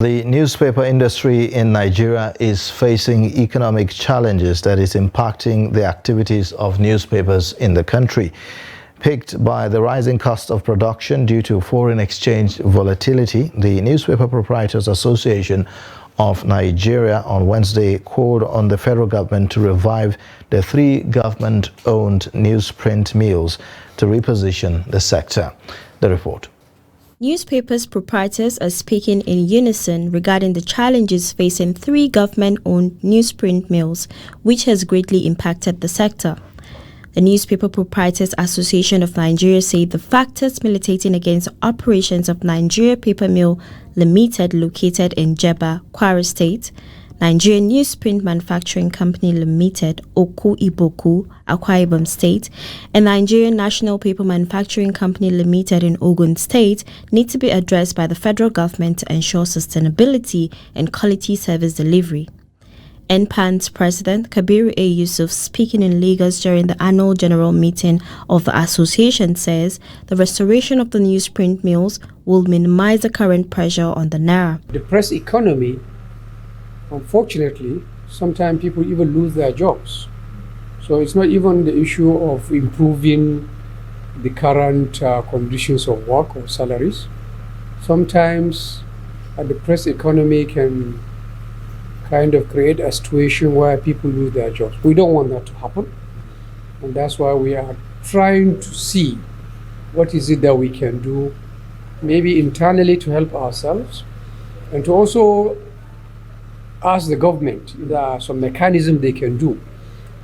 The newspaper industry in Nigeria is facing economic challenges that is impacting the activities of newspapers in the country. Piqued by the rising cost of production due to foreign exchange volatility, the Newspaper Proprietors Association of Nigeria on Wednesday called on the federal government to revive the 3 government-owned newsprint mills to reposition the sector. The report. Newspapers proprietors are speaking in unison regarding the challenges facing 3 government-owned newsprint mills, which has greatly impacted the sector. The Newspaper Proprietors Association of Nigeria said the factors militating against operations of Nigeria Paper Mill Limited located in Jeba, Kwara State, Nigerian Newsprint Manufacturing Company Limited, Oku Iboku, Akwa Ibom State, and Nigerian National Paper Manufacturing Company Limited in Ogun State need to be addressed by the federal government to ensure sustainability and quality service delivery. NPAN's President Kabiru A. Yusuf, speaking in Lagos during the annual general meeting of the association, says the restoration of the newsprint mills will minimize the current pressure on the naira. The press economy, unfortunately, sometimes people even lose their jobs. So it's not even the issue of improving the current conditions of work or salaries. Sometimes the press economy can kind of create a situation where people lose their jobs. We don't want that to happen. And that's why we are trying to see what is it that we can do, maybe internally to help ourselves, and to also ask the government if there are some mechanism they can do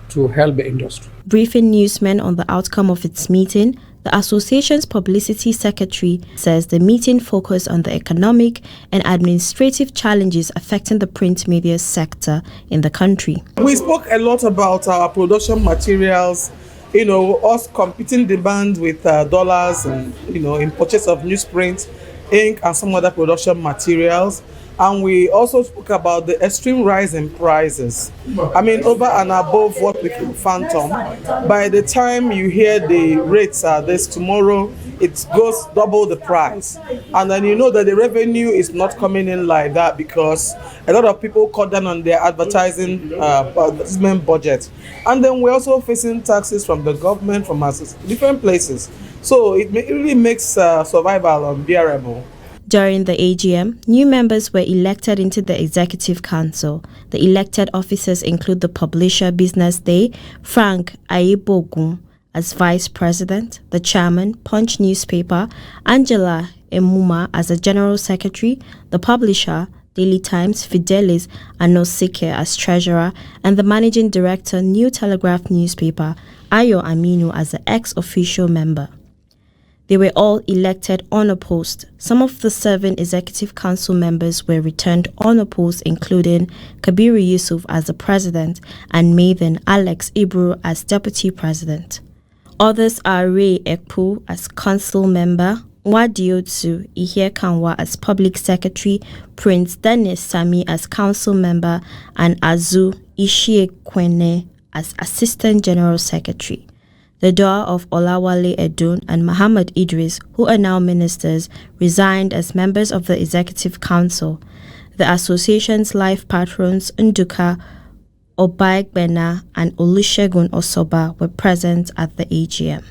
to help the industry. Briefing newsmen on the outcome of its meeting, the association's publicity secretary says the meeting focused on the economic and administrative challenges affecting the print media sector in the country. We spoke a lot about our production materials, us competing demand with dollars and, in purchase of newsprint, ink, and some other production materials. And we also spoke about the extreme rise in prices. Over and above what we can phantom. By the time you hear the rates are this tomorrow, it goes double the price. And then you know that the revenue is not coming in like that because a lot of people cut down on their advertising budget. And then we're also facing taxes from the government, from different places. So it really makes survival unbearable. During the AGM, new members were elected into the Executive Council. The elected officers include the publisher Business Day, Frank Aibogun, as Vice President, the Chairman, Punch Newspaper, Angela Emuma as the General Secretary, the publisher, Daily Times, Fidelis Anosike as Treasurer, and the Managing Director, New Telegraph Newspaper, Ayo Aminu as the ex-official member. They were all elected unopposed. Some of the 7 Executive Council members were returned unopposed, including Kabiru Yusuf as the President and Maven Alex Ibru as Deputy President. Others are Ray Ekpu as Council Member, Nwadiotsu Ihe Kanwa as Public Secretary, Prince Dennis Sami as Council Member, and Azu Ishiekwene as Assistant General Secretary. The daughter of Olawale Edun and Muhammad Idris, who are now ministers, resigned as members of the Executive Council. The association's life patrons Nduka Obaigbena and Olusegun Osoba were present at the AGM.